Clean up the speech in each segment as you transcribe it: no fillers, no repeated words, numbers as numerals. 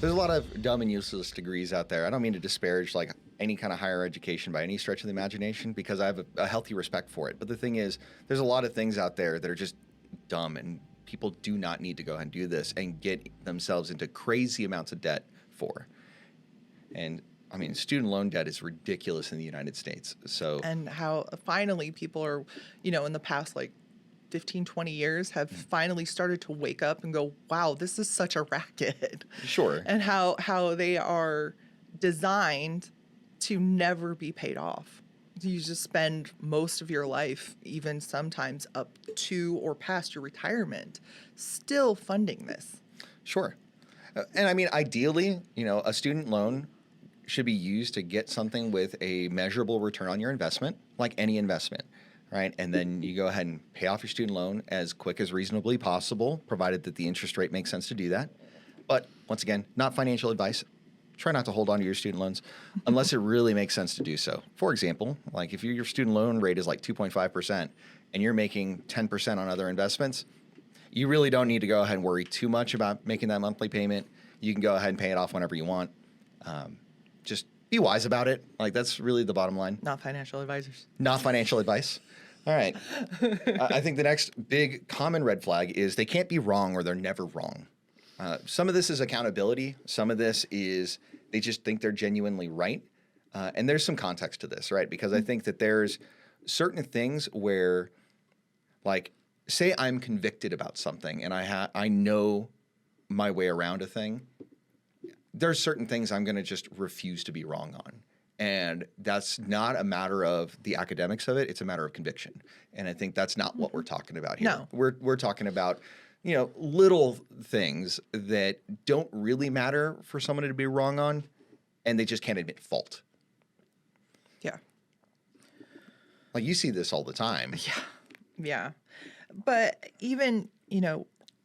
There's a lot of dumb and useless degrees out there. I don't mean to disparage like any kind of higher education by any stretch of the imagination because I have a healthy respect for it. But the thing is, there's a lot of things out there that are just dumb, and people do not need to go ahead and do this and get themselves into crazy amounts of debt for. And I mean, student loan debt is ridiculous in the United States. So, And how finally people are, in the past like 15, 20 years have finally started to wake up and go, wow, this is such a racket. sure. And how they are designed to never be paid off. You just spend most of your life, even sometimes up to or past your retirement, still funding this. Sure. And I mean, ideally, a student loan should be used to get something with a measurable return on your investment, like any investment, right? And then you go ahead and pay off your student loan as quick as reasonably possible, provided that the interest rate makes sense to do that. But once again, not financial advice. Try not to hold on to your student loans unless it really makes sense to do so. For example, like if your student loan rate is like 2.5% and you're making 10% on other investments, you really don't need to go ahead and worry too much about making that monthly payment. You can go ahead and pay it off whenever you want. Just be wise about it. Like that's really the bottom line. Not financial advisors. Not financial advice. All right. I think the next big common red flag is they can't be wrong or they're never wrong. Some of this is accountability. Some of this is they just think they're genuinely right. And there's some context to this, right? Because I think that there's certain things where, like, say I'm convicted about something and I know my way around a thing. There's certain things I'm going to just refuse to be wrong on. And that's not a matter of the academics of it. It's a matter of conviction. And I think that's not what we're talking about here. No. We're talking about, little things that don't really matter for someone to be wrong on, and they just can't admit fault. Yeah. Like you see this all the time. Yeah. Yeah. But even,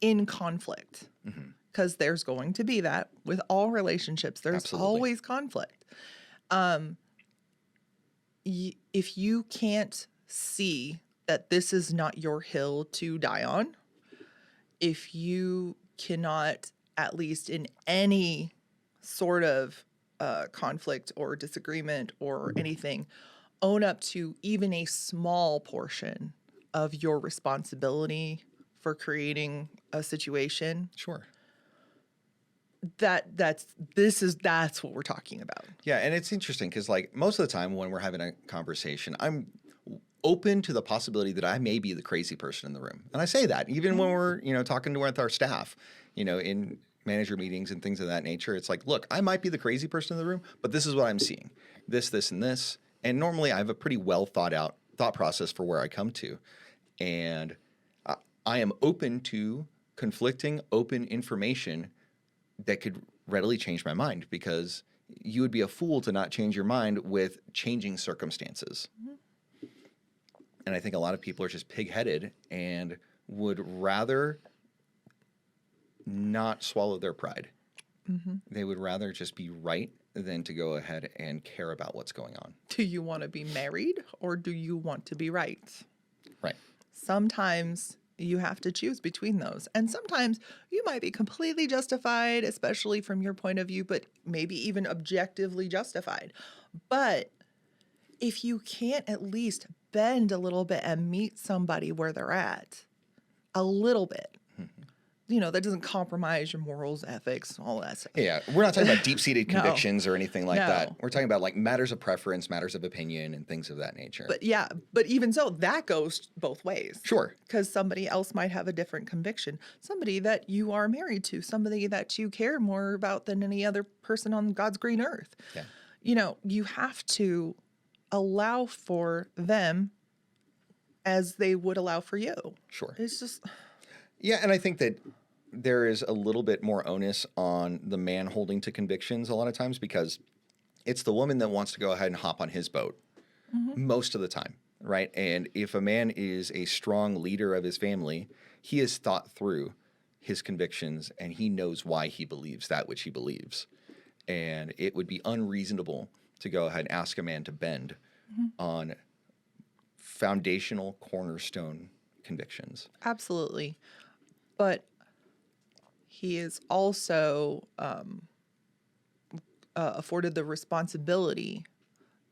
in conflict, because there's going to be that with all relationships, there's Absolutely. always conflict. If you can't see that this is not your hill to die on, if you cannot, at least in any sort of conflict or disagreement or anything, own up to even a small portion of your responsibility for creating a situation, Sure. that's what we're talking about. Yeah, and it's interesting because, like, most of the time when we're having a conversation, I'm open to the possibility that I may be the crazy person in the room. And I say that even when we're, talking with our staff, in manager meetings and things of that nature. It's like, look, I might be the crazy person in the room, but this is what I'm seeing. This, and this. And normally I have a pretty well thought out thought process for where I come to. And I am open to conflicting, open information that could readily change my mind, because you would be a fool to not change your mind with changing circumstances. Mm-hmm. And I think a lot of people are just pig-headed and would rather not swallow their pride. Mm-hmm. They would rather just be right than to go ahead and care about what's going on. Do you want to be married or do you want to be right? Right. Sometimes you have to choose between those. And sometimes you might be completely justified, especially from your point of view, but maybe even objectively justified. But if you can't at least bend a little bit and meet somebody where they're at, a little bit, that doesn't compromise your morals, ethics, all that stuff. Yeah, we're not talking about deep-seated No. convictions or anything like No. that. We're talking about like matters of preference, matters of opinion, and things of that nature. But even so, that goes both ways. Sure. Because somebody else might have a different conviction. Somebody that you are married to, somebody that you care more about than any other person on God's green earth. Yeah. You have to allow for them as they would allow for you. Sure. It's just... Yeah, and I think that there is a little bit more onus on the man holding to convictions a lot of times, because it's the woman that wants to go ahead and hop on his boat most of the time, right? And if a man is a strong leader of his family, he has thought through his convictions and he knows why he believes that which he believes. And it would be unreasonable to go ahead and ask a man to bend on foundational cornerstone convictions. Absolutely. But he is also afforded the responsibility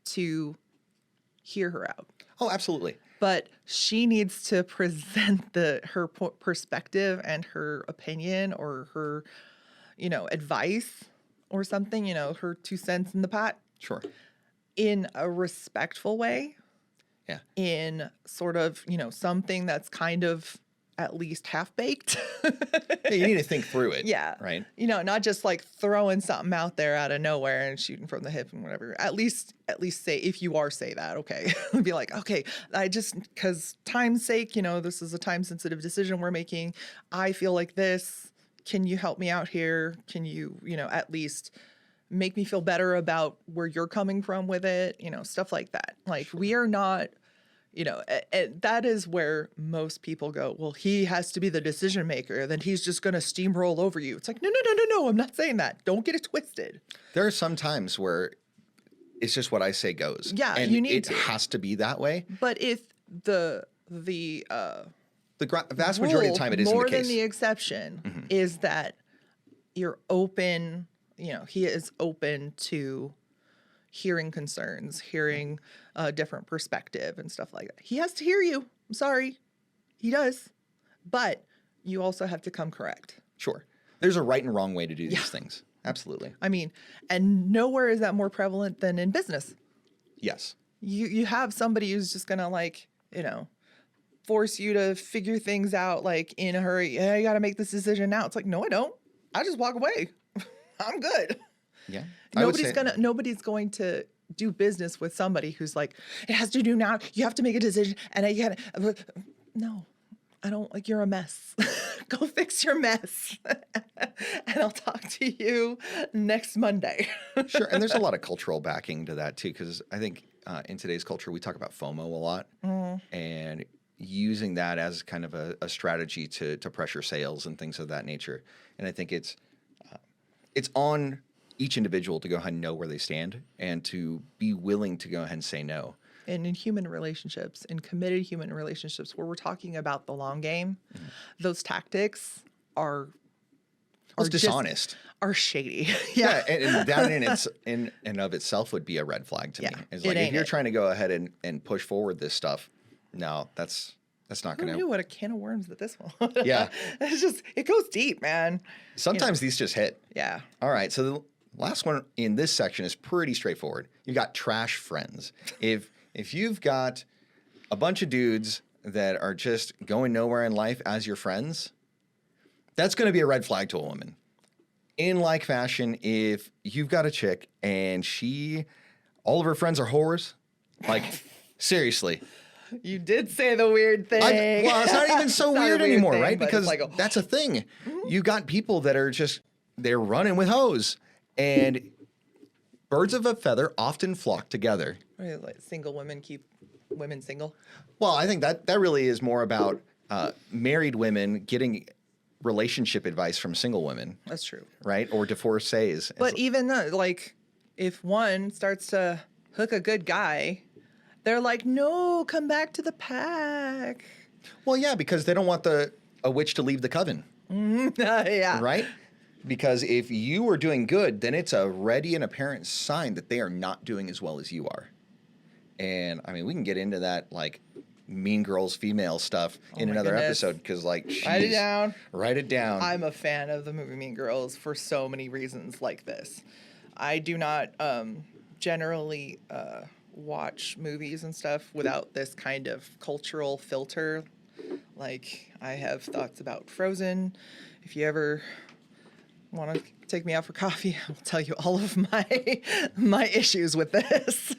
to hear her out. Oh, absolutely. But she needs to present her perspective and her opinion or her, advice or something, her 2 cents in the pot Sure. in a respectful way. Yeah. In sort of, something that's kind of at least half baked. Yeah, you need to think through it. Yeah. Right. Not just like throwing something out there out of nowhere and shooting from the hip and whatever. At least say, if you say that, okay. Be like, okay, because time's sake, this is a time sensitive decision we're making. I feel like this. Can you help me out here? Can you, at least make me feel better about where you're coming from with it? Stuff like that. Like, sure. We are not, that is where most people go, well, he has to be the decision maker, then he's just going to steamroll over you. It's like, no, I'm not saying that. Don't get it twisted. There are some times where it's just what I say goes. Yeah, and you need it has to be that way. But if the vast majority of the time it isn't the case. More than the exception is that you're open, he is open to hearing concerns, hearing a different perspective and stuff like that. He has to hear you. I'm sorry. He does. But you also have to come correct. Sure. There's a right and wrong way to do these things. Absolutely. I mean, and nowhere is that more prevalent than in business. Yes. You have somebody who's just going to force you to figure things out like in a hurry. Yeah, you got to make this decision now. It's like, no, I don't. I just walk away. I'm good. Yeah. Nobody's going to do business with somebody who's like, it has to do now. You have to make a decision. And I got to, no, I don't, like, you're a mess. Go fix your mess. And I'll talk to you next Monday. Sure. And there's a lot of cultural backing to that too. Cause I think in today's culture, we talk about FOMO a lot and using that as kind of a strategy to pressure sales and things of that nature. And I think it's on each individual to go ahead and know where they stand and to be willing to go ahead and say no. And in human relationships, in committed human relationships, where we're talking about the long game, those tactics are dishonest. Are shady. Yeah, and that in and of itself would be a red flag to me. It's like, if you're trying to go ahead and push forward this stuff, no, that's not going to. What a can of worms that this one. Yeah, it goes deep, man. Sometimes these just hit. Yeah. All right, so the last one in this section is pretty straightforward. You've got trash friends. If you've got a bunch of dudes that are just going nowhere in life as your friends, that's going to be a red flag to a woman. In like fashion, if you've got a chick and all of her friends are whores, like, seriously. You did say the weird thing. Well, it's not even so weird anymore, thing, right? Because that's a thing. You got people that are they're running with hoes. And birds of a feather often flock together. Like single women keep women single? Well, I think that really is more about married women getting relationship advice from single women. That's true. Right? Or divorcees. But even though, like, if one starts to hook a good guy, they're like, no, come back to the pack. Well, yeah, because they don't want a witch to leave the coven. Yeah. Right? Because if you are doing good, then it's a ready and apparent sign that they are not doing as well as you are. And I mean, we can get into that, like, Mean Girls female stuff in another episode, because, like, write it down. Write it down. I'm a fan of the movie Mean Girls for so many reasons like this. I do not generally watch movies and stuff without this kind of cultural filter. Like, I have thoughts about Frozen. If you ever want to take me out for coffee, I'll tell you all of my issues with this.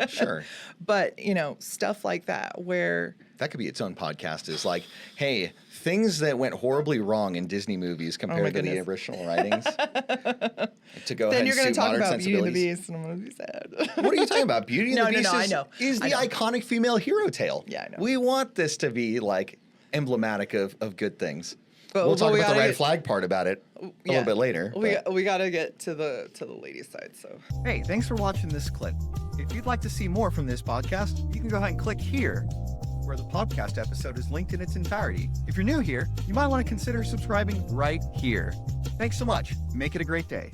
Sure. But, stuff like that where... That could be its own podcast, is like, hey, things that went horribly wrong in Disney movies compared to the original writings. To go ahead and suit modern sensibilities. Then you're going to talk about Beauty and the Beast, and I'm going to be sad. What are you talking about? Beauty and the Beast is the I know. iconic female hero tale. Yeah, I know. We want this to be, like, emblematic of good things. But we'll talk about the red flag part about it a little bit later. We got to get to the ladies' side. So, hey, thanks for watching this clip. If you'd like to see more from this podcast, you can go ahead and click here, where the podcast episode is linked in its entirety. If you're new here, you might want to consider subscribing right here. Thanks so much. Make it a great day.